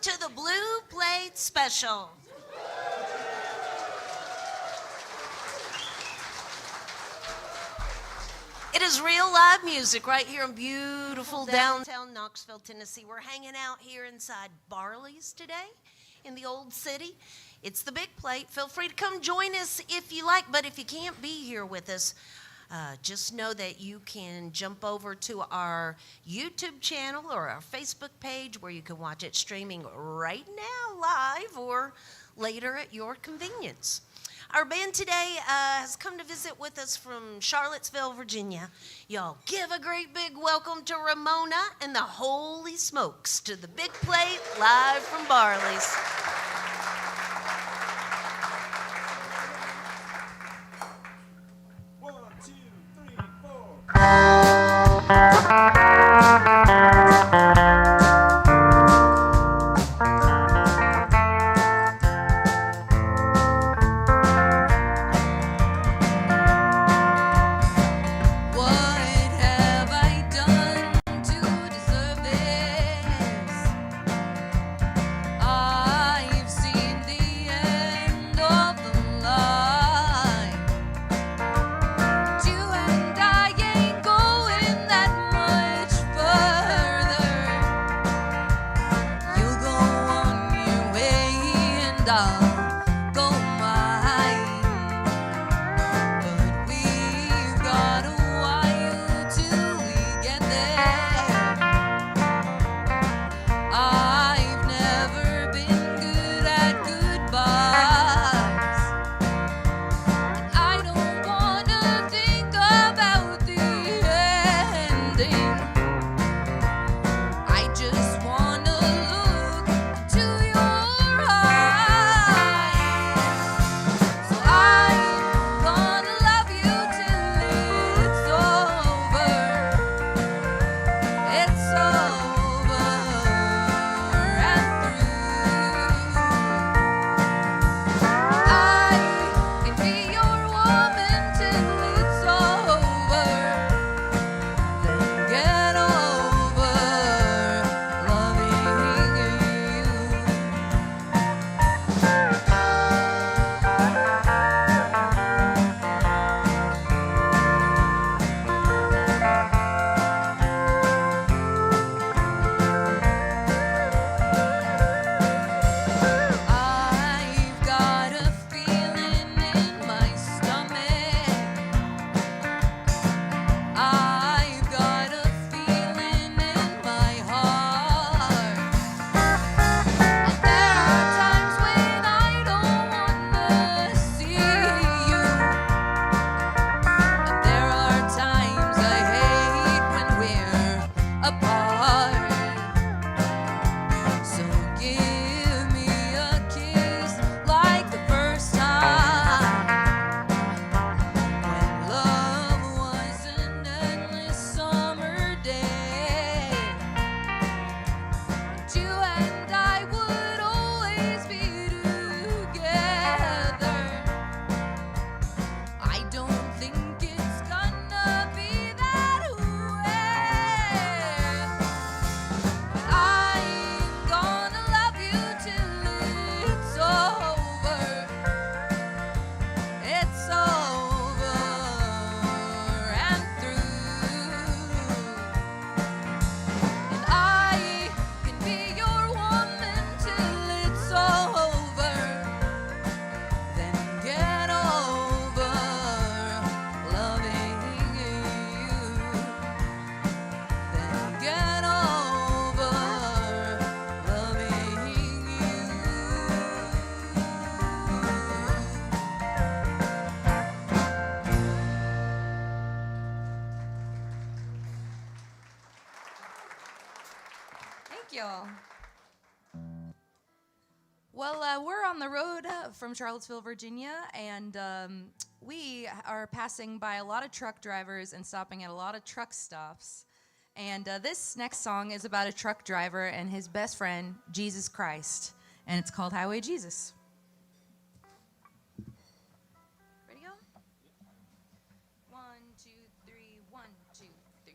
to the Blue Plate Special. It is real live music right here in beautiful downtown Knoxville, Tennessee. We're hanging out here inside Barley's today in the old city. It's the Big Plate. Feel free to come join us if you like, but if you can't be here with us, just know that you can jump over to our YouTube channel or our Facebook page where you can watch it streaming right now live or later at your convenience. Our band today has come to visit with us from Charlottesville, Virginia. Y'all give a great big welcome to Ramona and the Holy Smokes to the Big Plate live from Barley's. Y'all. Well, we're on the road from Charlottesville, Virginia, and we are passing by a lot of truck drivers and stopping at a lot of truck stops. And this next song is about a truck driver and his best friend, Jesus Christ, and it's called Highway Jesus. Ready to go? 1, 2, 3, 1, 2, 3.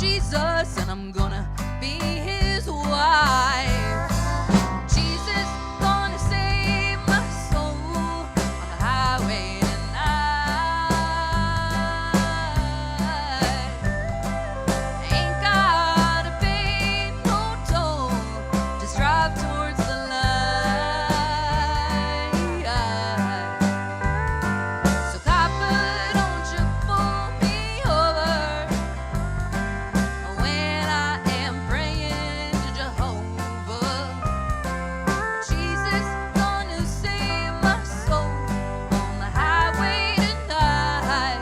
Jesus, and I'm gonna be his wife. Jesus gonna save my soul on the highway tonight. Ain't gotta pay no toll, just drive towards the light. So copper, don't you pull me over when I am praying to Jehovah. Jesus gonna save my soul on the highway tonight.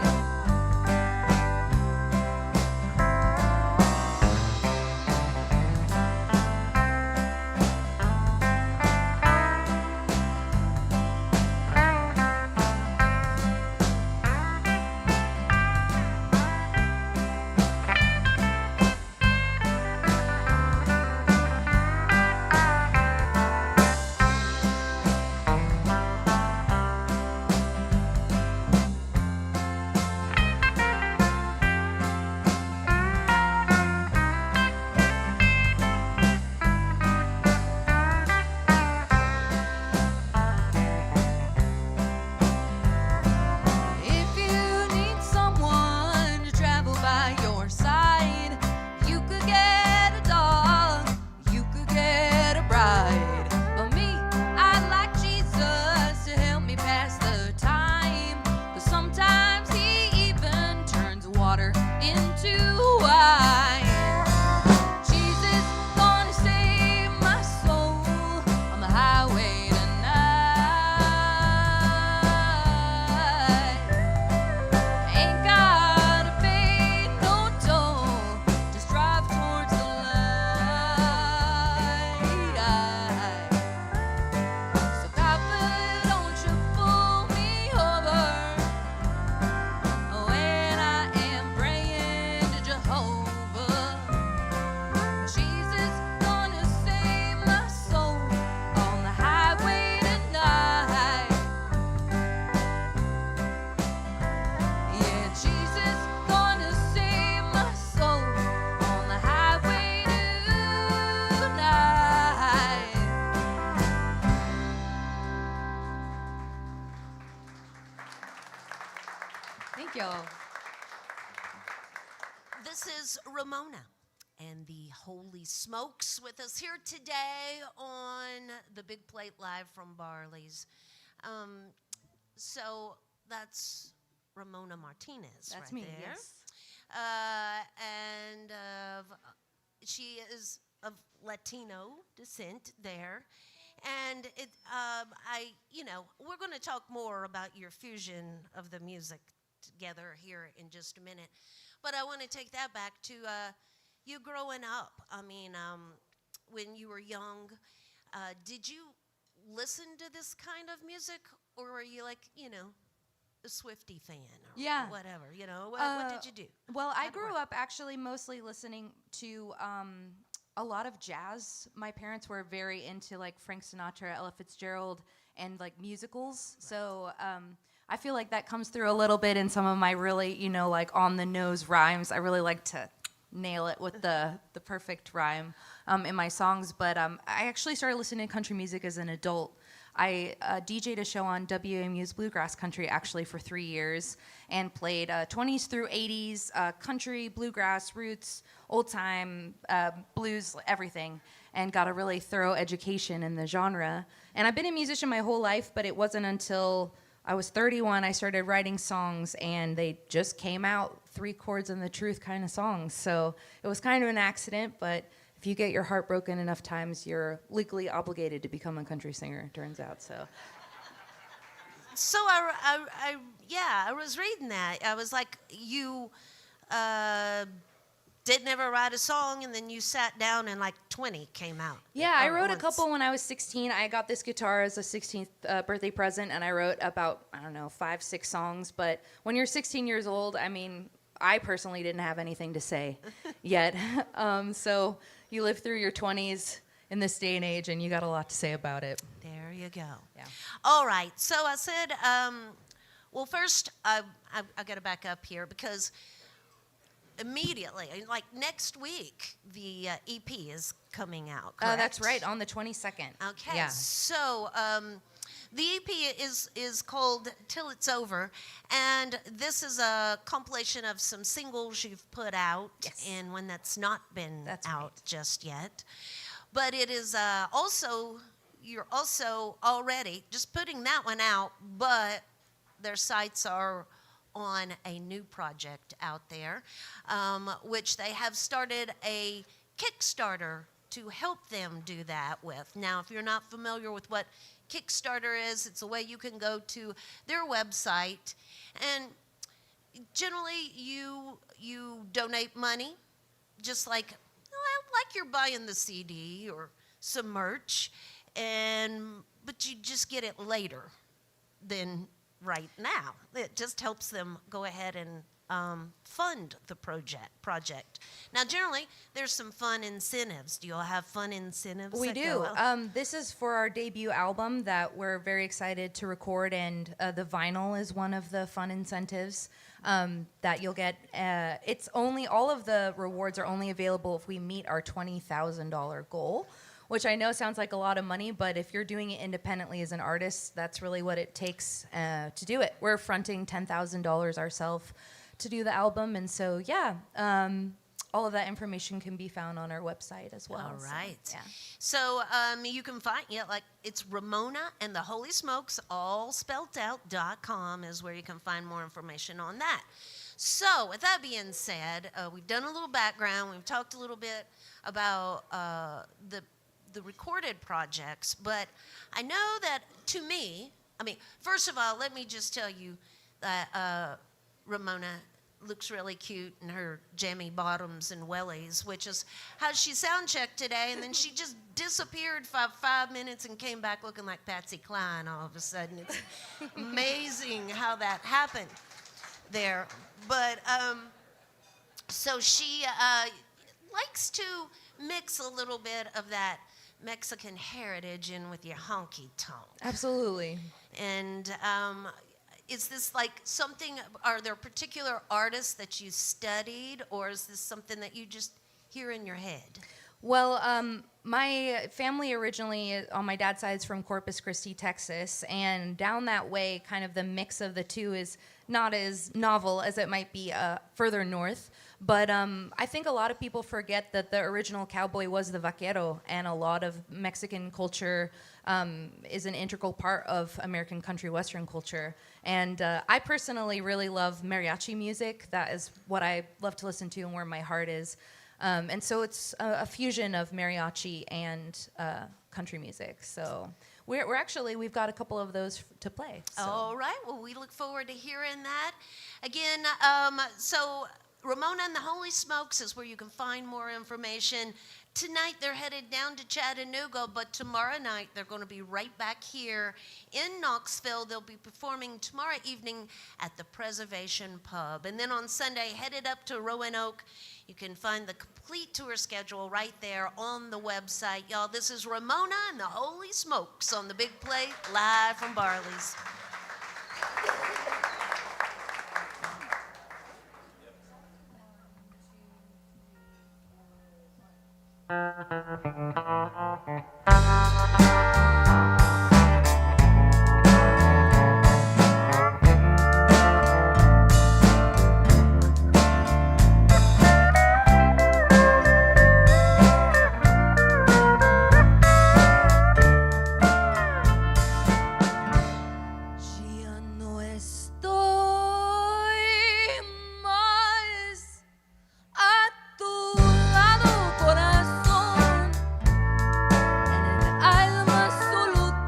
If you need someone to travel by your side, you could get a dog, you could get a bride. But me, I'd like Jesus to help me pass the time. 'Cause sometimes he even turns water into wine. Jesus gonna save my soul on the highway tonight. Ain't gotta pay no toll, just drive towards the light. So copper, don't you pull me over when I am praying to Jehovah. Jesus gonna save my soul on the highway tonight. Yeah, Jesus gonna save my soul on the highway tonight. Thank y'all. This is Ramona and the Holy Smokes with us here today on the Big Plate Live from Barley's. So that's Ramona Martinez That's right me, there. yes. And she is of Latino descent there. And we're going to talk more about your fusion of the music together here in just a minute. But I want to take that back to you growing up. I mean, when you were young, did you listen to this kind of music, or were you like, a Swiftie fan or Yeah. whatever? What did you do? Well, I How'd it grew work? up actually mostly listening to a lot of jazz. My parents were very into like Frank Sinatra, Ella Fitzgerald, and like musicals. Right. So I feel like that comes through a little bit in some of my really, like on the nose rhymes. I really like to nail it with the perfect rhyme in my songs. But I actually started listening to country music as an adult. I DJ'd a show on WMU's Bluegrass Country actually for 3 years and played 20s through 80s, country, bluegrass, roots, old time, blues, everything, and got a really thorough education in the genre. And I've been a musician my whole life, but it wasn't until I was 31 I started writing songs, and they just came out, 3 chords and the truth kind of songs. So it was kind of an accident, but if you get your heart broken enough times, you're legally obligated to become a country singer, it turns out. So I was reading that. I was like, you didn't ever write a song, and then you sat down and like 20 came out. yeah, I all at wrote a once. couple when I was 16. I got this guitar as a 16th birthday present, and I wrote about, 5, 6 songs. But when you're 16 years old, I mean, I personally didn't have anything to say yet. So you live through your 20s in this day and age, and you got a lot to say about it. There you go. Yeah. All right. So I said, well, first, I got to back up here because immediately. Like next week, the EP is coming out, correct? That's right, on the 22nd. Okay, Yeah. so the EP is called Till It's Over, and this is a compilation of some singles you've put out, Yes. and one that's not been That's out right. just yet. But it is you're also already just putting that one out, but their sights are on a new project out there, which they have started a Kickstarter to help them do that with. Now, if you're not familiar with what Kickstarter is, it's a way you can go to their website, and generally you donate money, just like you're buying the CD or some merch, but you just get it later than right now. It just helps them go ahead and fund the project. Now, generally, there's some fun incentives. Do you all have fun incentives? We that do. go out? This is for our debut album that we're very excited to record, and the vinyl is one of the fun incentives that you'll get. It's only, all of the rewards are only available if we meet our $20,000 goal, which I know sounds like a lot of money, but if you're doing it independently as an artist, that's really what it takes to do it. We're fronting $10,000 ourselves to do the album, and so all of that information can be found on our website as well. All right. So, yeah. So you can find, it's Ramona and the Holy Smokes, all spelled out, .com is where you can find more information on that. So with that being said, we've done a little background. We've talked a little bit about the recorded projects, but I know that to me, first of all, let me just tell you that Ramona looks really cute in her jammy bottoms and wellies, which is how she sound checked today, and then she just disappeared for 5 minutes and came back looking like Patsy Cline all of a sudden. It's amazing how that happened there. But so she likes to mix a little bit of that Mexican heritage in with your honky tonk. Absolutely. And is this like something, are there particular artists that you studied, or is this something that you just hear in your head? Well, my family originally on my dad's side is from Corpus Christi, Texas, and down that way, kind of the mix of the two is not as novel as it might be further north. But I think a lot of people forget that the original cowboy was the vaquero, and a lot of Mexican culture is an integral part of American country western culture. And I personally really love mariachi music. That is what I love to listen to and where my heart is. And so it's a fusion of mariachi and country music. So we've got a couple of those to play. So. All right. Well, we look forward to hearing that. Again, so Ramona and the Holy Smokes is where you can find more information. Tonight they're headed down to Chattanooga, but tomorrow night they're going to be right back here in Knoxville. They'll be performing tomorrow evening at the Preservation Pub. And then on Sunday, headed up to Roanoke. You can find the complete tour schedule right there on the website. Y'all, this is Ramona and the Holy Smokes on the Big Plate, live from Barley's. Corazón, en el alma solo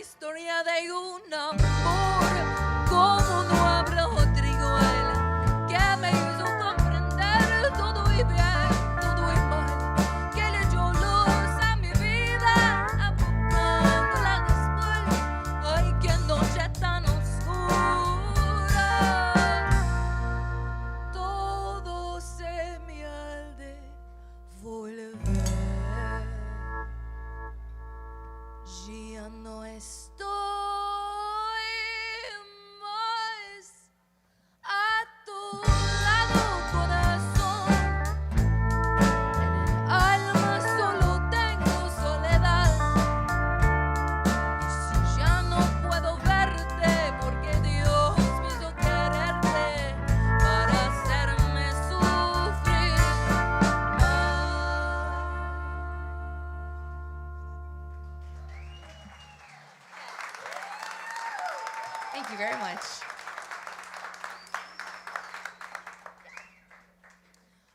historia de un amor como no habrá otra igual, que me hizo comprender todo y bien, todo y mal, que leyó luz a mi vida, apagándola después. Ay, qué noche tan oscura, todo se me ha de volver. Ya no estoy más a tu lado, corazón. En el alma solo tengo soledad. Y si ya no puedo verte, porque Dios me hizo quererte para hacerme sufrir más. Thank you very much.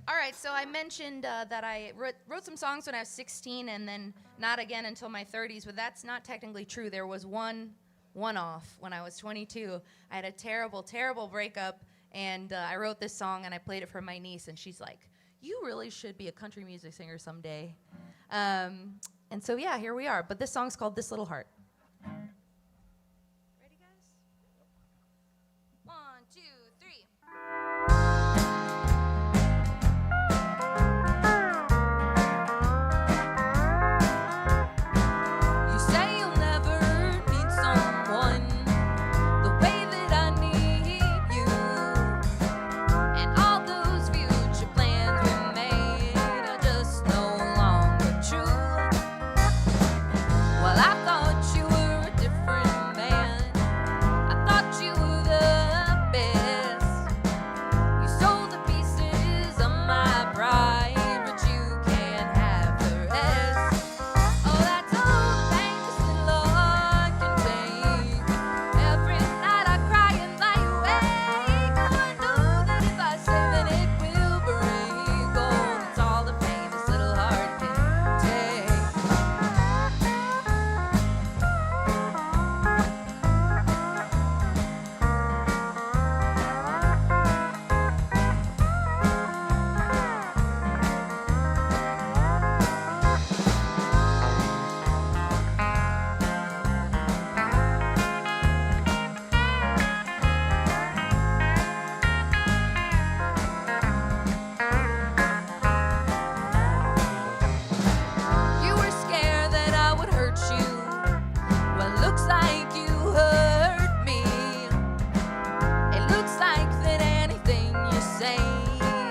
All right, so I mentioned that I wrote some songs when I was 16 and then not again until my 30s, but that's not technically true. There was one-off when I was 22. I had a terrible, terrible breakup, and I wrote this song and I played it for my niece, and she's like, "You really should be a country music singer someday." And so yeah, here we are. But this song's called "This Little Heart." Ready, guys? 1, 2, 3. You say you'll never need someone the way that I need you, and all those future plans we made are just no longer true. Well, I thought you were a different man. I thought you were the best. You sold the pieces of my pride, but you can't have the rest. Oh, that's all the pain this little heart can take. Every night I cry and lie awake. Oh, I know that if I say that it will break. Oh, that's all the pain this little heart can take. You were scared that I would hurt you. Well, looks like you hurt me. It looks like that anything you say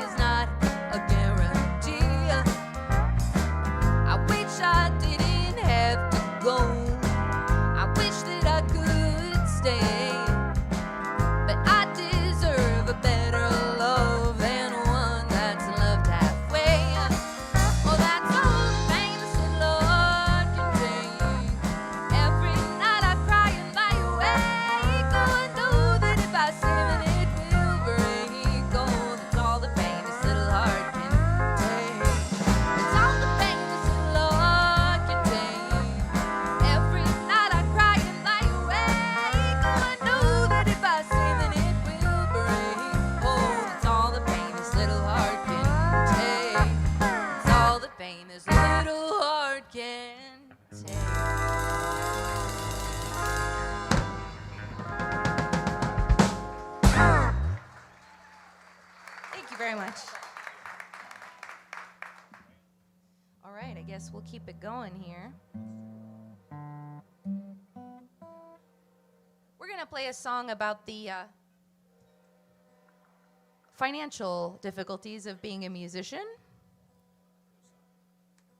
is not a guarantee. I wish I didn't have to go. I wish that I could stay. But I deserve a better love than one that's loved halfway. Oh, that's all the pain this little heart can take. Every night I cry and lie awake. Oh, I know that if I say that it will break. Oh, that's all the pain this little heart can take. It's all the pain this little heart can take. Every night I cry and lie awake. Oh, I know that if I say that it will break. Oh, that's all the pain this little heart can take. It's all the pain this little heart can take. Thank you very much. All right, I guess we'll keep it going here. We're going to play a song about the financial difficulties of being a musician.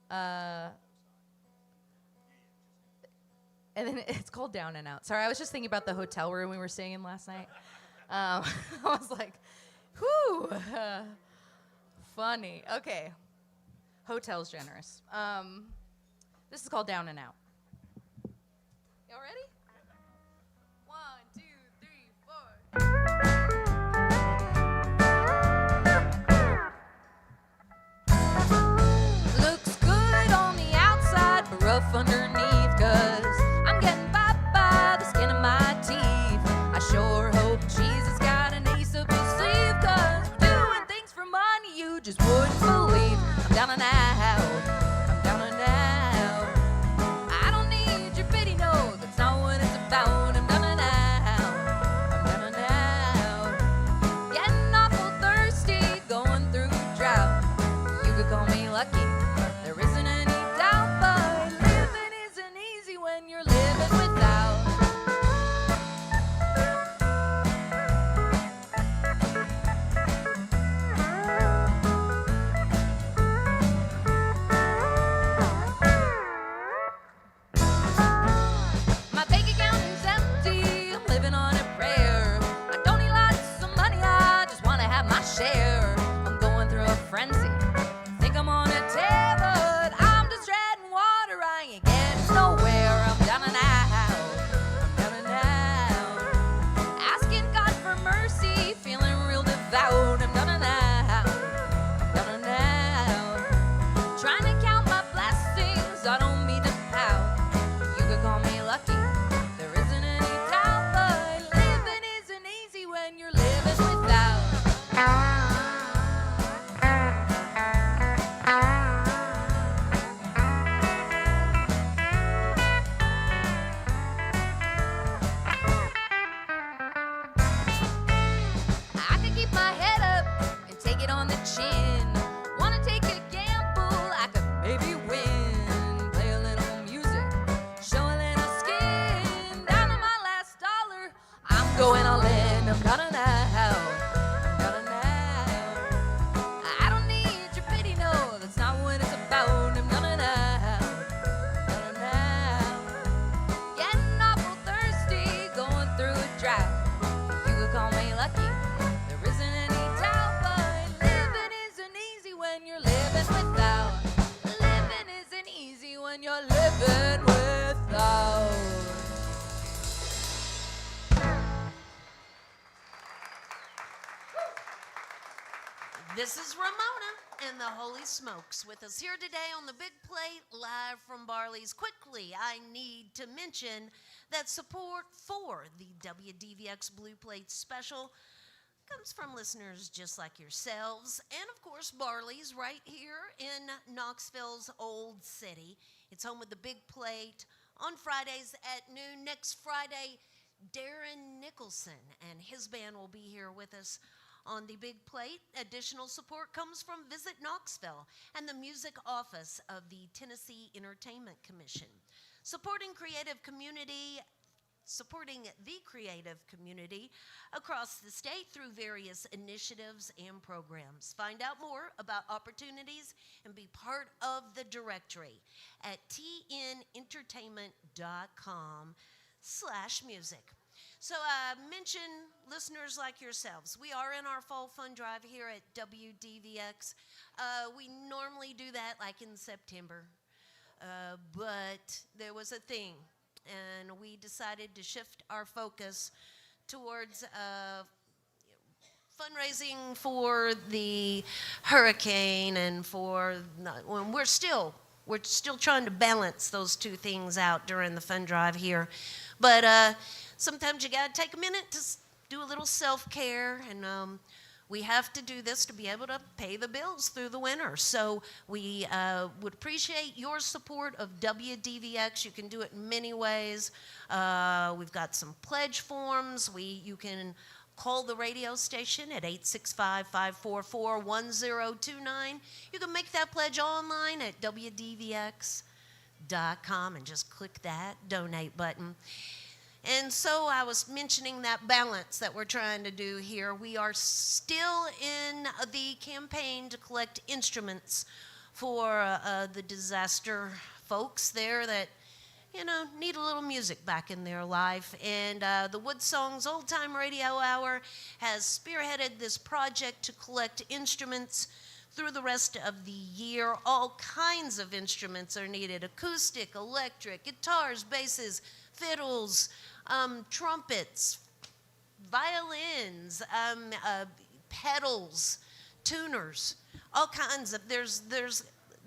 And then it's called Down and Out. Sorry, I was just thinking about the hotel room we were staying in last night. I was like, whew, funny. Okay, hotel's generous. This is called Down and Out. Y'all ready? 1, 2, 3, 4. Looks good on the outside, but rough underneath, 'cause I'm getting by chin. Wanna take a gamble, I could maybe win. Play a little music, show a little skin. Down to my last dollar, I'm going all in. I'm gonna now, I don't need your pity, no, that's not what it's about. I'm gonna now, getting awful thirsty, going through a drought. You could call me lucky, there isn't any doubt, but living isn't easy when you're living without. Living isn't easy when you're living without. This is Ramona and the Holy Smokes with us here today on the Big Plate, live from Barley's. Quickly, I need to mention that support for the WDVX Blue Plate special comes from listeners just like yourselves, and of course Barley's right here in Knoxville's Old City. It's home with the Big Plate on Fridays at noon. Next Friday, Darren Nicholson and his band will be here with us on the Big Plate. Additional support comes from Visit Knoxville and the music office of the Tennessee Entertainment Commission. Supporting the creative community across the state through various initiatives and programs. Find out more about opportunities and be part of the directory at tnentertainment.com/music. So I mentioned listeners like yourselves. We are in our fall fund drive here at WDVX. We normally do that like in September, but there was a thing, and we decided to shift our focus towards fundraising for the hurricane and for when we're still trying to balance those two things out during the fund drive here, but sometimes you got to take a minute to do a little self-care, and we have to do this to be able to pay the bills through the winter. So we would appreciate your support of WDVX. You can do it in many ways. We've got some pledge forms. You can call the radio station at 865-544-1029. You can make that pledge online at WDVX.com and just click that donate button. And so I was mentioning that balance that we're trying to do here. We are still in the campaign to collect instruments for the disaster folks there that, need a little music back in their life. And the Wood Songs Old Time Radio Hour has spearheaded this project to collect instruments through the rest of the year. All kinds of instruments are needed: acoustic, electric, guitars, basses, fiddles, trumpets, violins, pedals, tuners, all kinds of,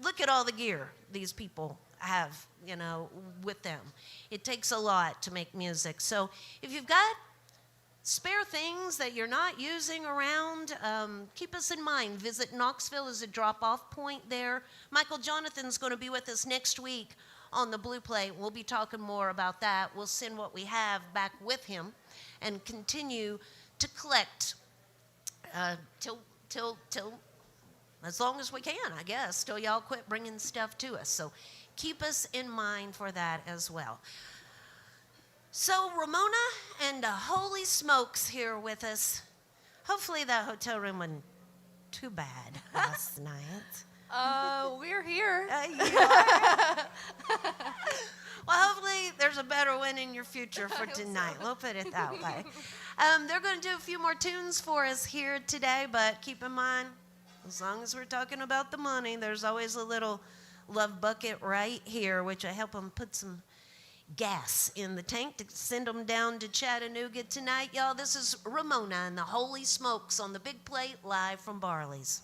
look at all the gear these people have, with them. It takes a lot to make music. So if you've got spare things that you're not using around, keep us in mind. Visit Knoxville as a drop-off point there. Michael Jonathan's going to be with us next week on the Blue Plate. We'll be talking more about that. We'll send what we have back with him and continue to collect till as long as we can, I guess, till y'all quit bringing stuff to us. So keep us in mind for that as well. So Ramona and the Holy Smokes here with us. Hopefully that hotel room wasn't too bad last night. We're here. You are? Well, hopefully there's a better one in your future for tonight. We'll put it that way. They're going to do a few more tunes for us here today, but keep in mind, as long as we're talking about the money, there's always a little love bucket right here, which I help them put some gas in the tank to send them down to Chattanooga tonight. Y'all, this is Ramona and the Holy Smokes on the Big Plate, live from Barley's.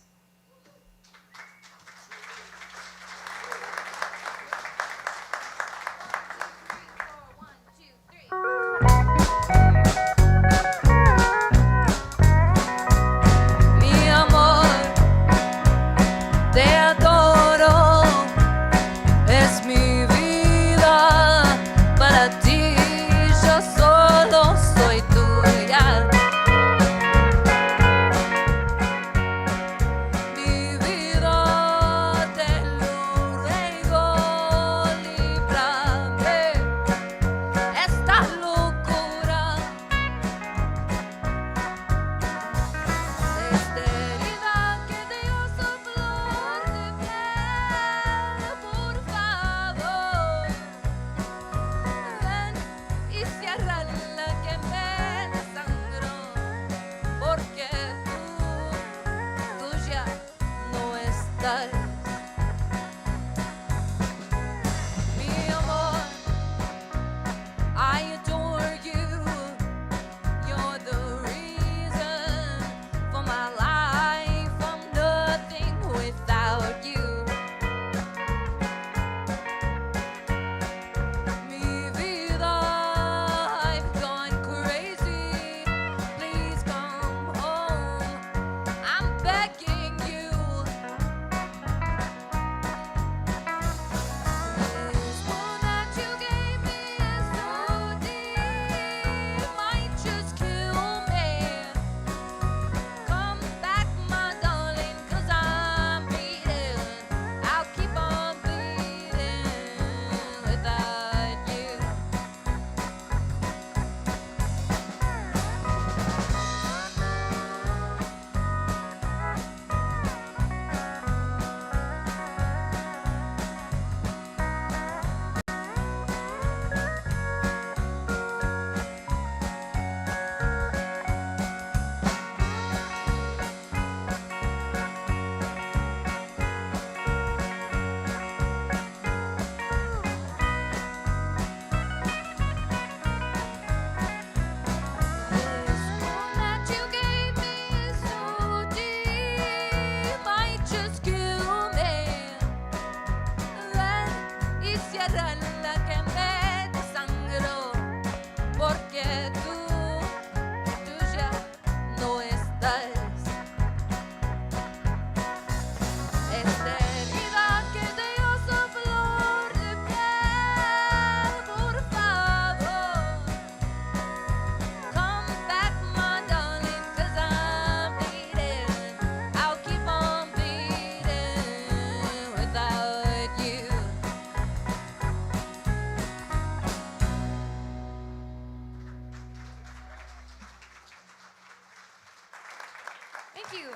you.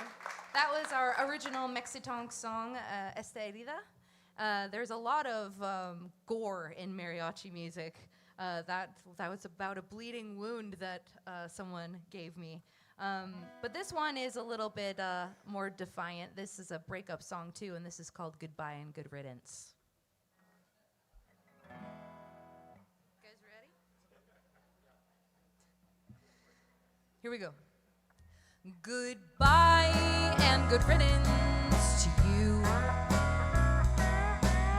That was our original Mexitonk song, Esta Herida. There's a lot of gore in mariachi music. That was about a bleeding wound that someone gave me. But this one is a little bit more defiant. This is a breakup song too, and this is called Goodbye and Good Riddance. You guys ready? Here we go. Goodbye and good riddance to you.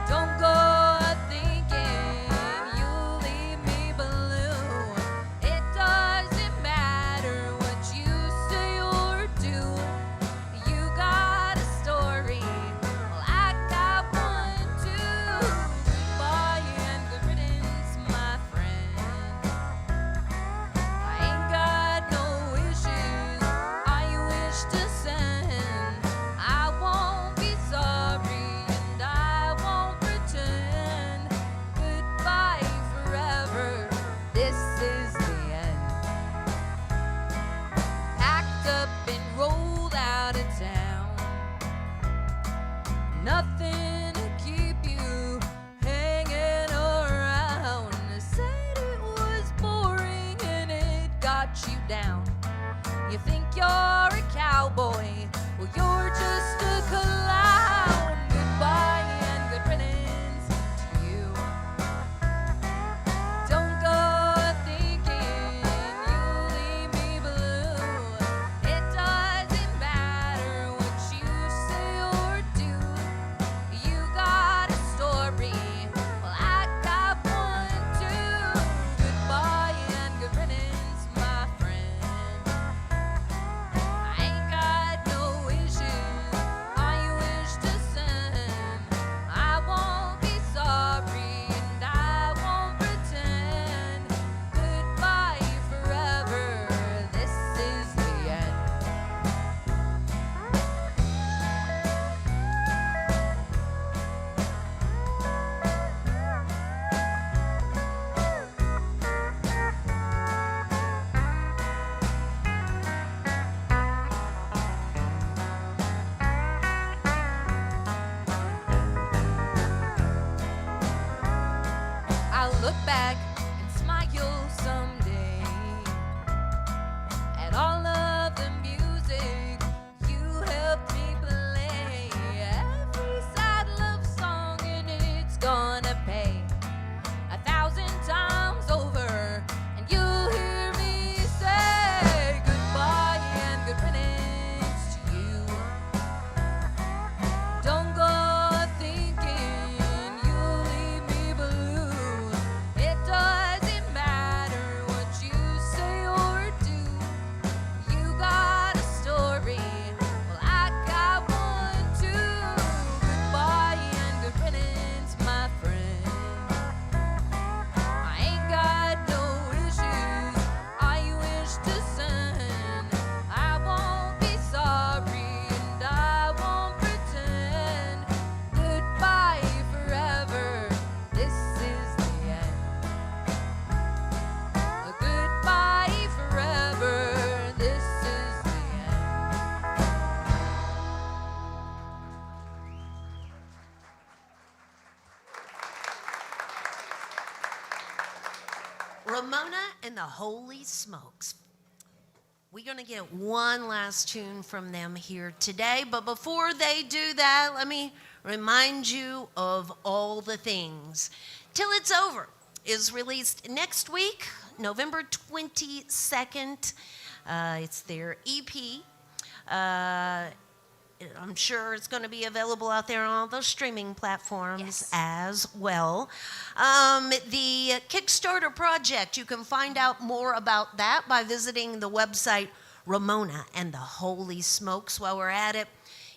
Don't go thinking you'll leave me blue. It doesn't matter what you say or do. You got a story, well I got one too. Goodbye and good riddance, my friend. I ain't got no wishes I wish to send. I won't be sorry and I won't pretend. Goodbye forever, this is the end. Packed up and rolled out of town. Nothing to keep you hanging around. Said it was boring and it got you down. You think you're a cowboy, well you're just a clown. Goodbye and good riddance to you. Don't go thinking you'll leave me blue. It doesn't matter what you say or do. You got a story, well I got one too. Goodbye and good riddance, my friend. I ain't got no wishes I wish to send. I won't be sorry and I won't pretend. Goodbye forever, this is the end. I'll look back and smile someday at all of the music you helped me play. Every sad love song and it's gonna pay 1,000 times over, and you'll hear me say goodbye and good riddance to you. Don't go thinking you'll leave me blue. It doesn't matter what you say or do. You got a story, well I got one too. Goodbye and good riddance, my friend. I ain't got no wishes I wish to send. I won't be sorry and I won't pretend. Goodbye forever, this is the end. Goodbye forever, this is the end. Ramona and the Holy Smokes. We're going to get one last tune from them here today, but before they do that, let me remind you of all the things. Till It's Over is released next week, November 22nd. It's their EP. I'm sure it's going to be available out there on all those streaming platforms Yes. as well. The Kickstarter project, you can find out more about that by visiting the website Ramona and the Holy Smokes. While we're at it,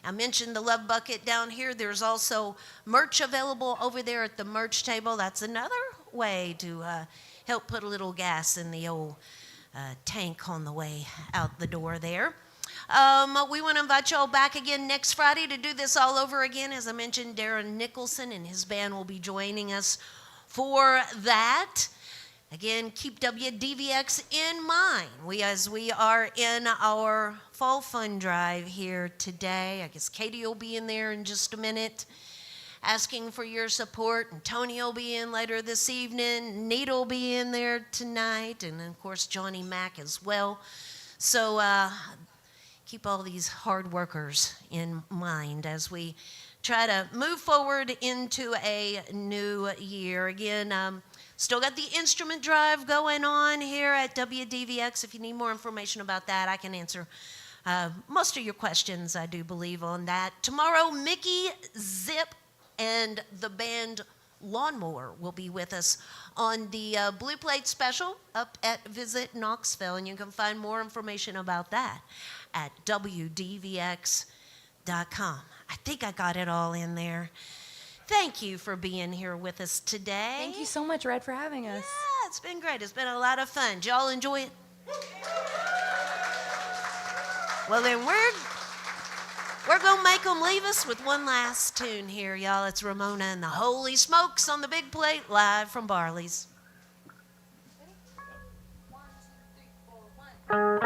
I mentioned the Love Bucket down here. There's also merch available over there at the merch table. That's another way to help put a little gas in the old tank on the way out the door there. We want to invite y'all back again next Friday to do this all over again. As I mentioned, Darren Nicholson and his band will be joining us for that. Again, keep WDVX in mind. As we are in our fall fund drive here today. I guess Katie will be in there in just a minute asking for your support, and Tony will be in later this evening. Nita will be in there tonight, and of course Johnny Mack as well. So keep all these hard workers in mind as we try to move forward into a new year. Again, still got the instrument drive going on here at WDVX. If you need more information about that, I can answer most of your questions, I do believe, on that. Tomorrow, Mickey Zip and the band Lawnmower will be with us on the Blue Plate Special up at Visit Knoxville, and you can find more information about that at WDVX.com. I think I got it all in there. Thank you for being here with us today. Thank you so much, Red, for having us. Yeah, it's been great. It's been a lot of fun. Did y'all enjoy it? Well, then we're going to make them leave us with one last tune here, y'all. It's Ramona and the Holy Smokes on the big plate, live from Barley's. One, two, 3, 4, 1.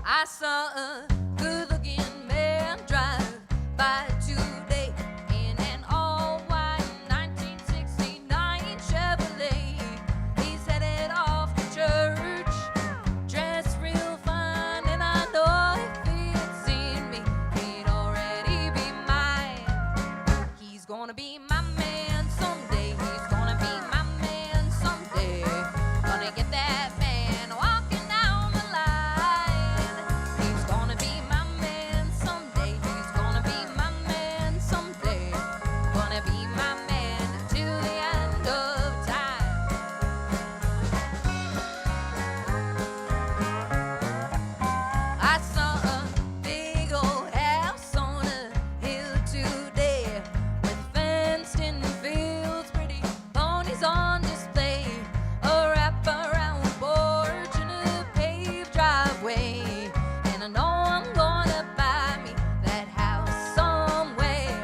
I saw a good-looking man drive by today in an all-white 1969 Chevrolet. He's headed off to church, dressed real fine, and I know if he had seen me, he'd already be mine. He's gonna be my man someday. He's gonna be my man someday. Gonna get that man walking down the line. He's gonna be my man someday. He's gonna be my man someday. Gonna be my man till the end of time. I saw a big old house on a hill today with fenced-in fields, pretty ponies on display, a wrap-around porch and a paved driveway. And I know I'm gonna buy me that house somewhere.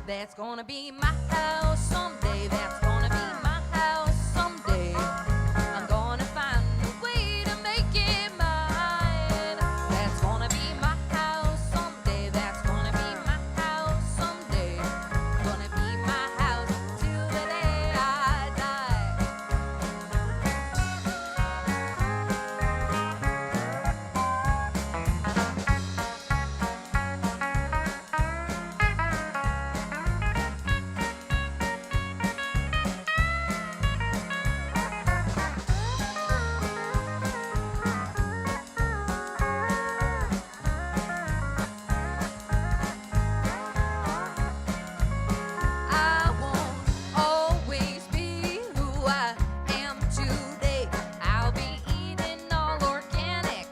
That's gonna be my house someday. That's gonna be my house someday. I'm gonna find a way to make it mine. That's gonna be my house someday. That's gonna be my house someday. Gonna be my house till the day I die. I won't always be who I am today. I'll be eating all organic,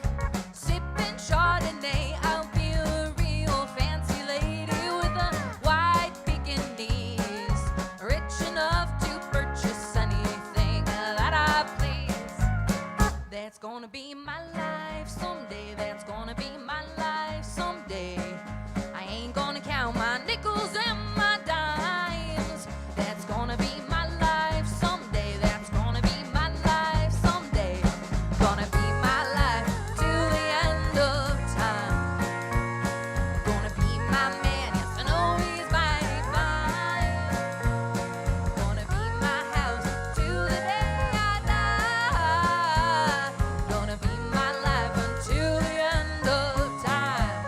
sipping Chardonnay. I'll be a real fancy lady with a white bikinis, rich enough to purchase anything that I please. That's gonna be my life someday. That's gonna be my life someday. I ain't gonna count my nickels and my dimes. That's gonna be my life someday. That's gonna be my life someday. Gonna be my life till the end of time. Gonna be my man, yes, I know he's mighty fine. Gonna be my house till the day I die. Gonna be my life until the end of time.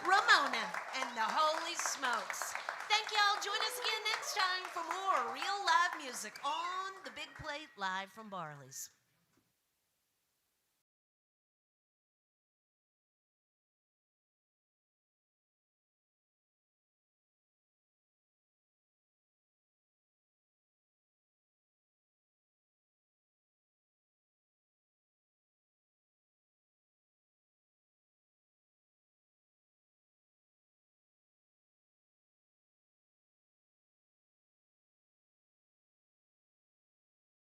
Ramona and the Holy Smokes. Thank y'all. Join us again next time for more real live music on the big plate, live from Barley's.